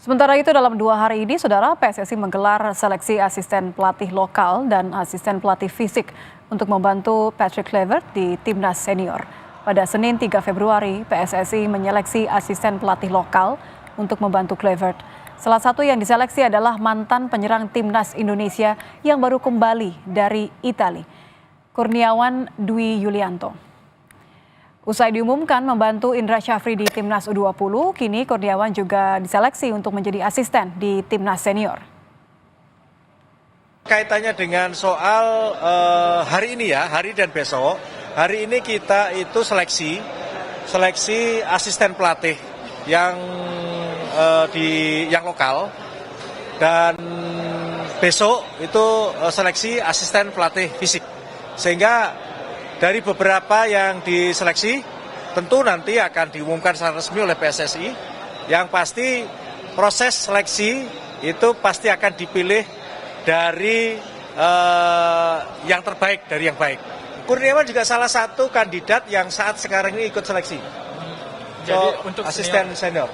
Sementara itu dalam 2 hari ini, Saudara, PSSI menggelar seleksi asisten pelatih lokal dan asisten pelatih fisik untuk membantu Patrick Kluivert di Timnas Senior. Pada Senin 3 Februari, PSSI menyeleksi asisten pelatih lokal untuk membantu Kluivert. Salah satu yang diseleksi adalah mantan penyerang Timnas Indonesia yang baru kembali dari Italia, Kurniawan Dwi Yulianto. Usai diumumkan membantu Indra Syafri di Timnas U20, kini Kurniawan juga diseleksi untuk menjadi asisten di Timnas Senior. Kaitannya dengan soal hari ini ya, hari dan besok. Hari ini kita itu seleksi asisten pelatih yang lokal, dan besok itu seleksi asisten pelatih fisik. Sehingga dari beberapa yang diseleksi, tentu nanti akan diumumkan secara resmi oleh PSSI. Yang pasti proses seleksi itu pasti akan dipilih dari yang terbaik dari yang baik. Kurniawan juga salah satu kandidat yang saat sekarang ini ikut seleksi. Jadi untuk asisten senior.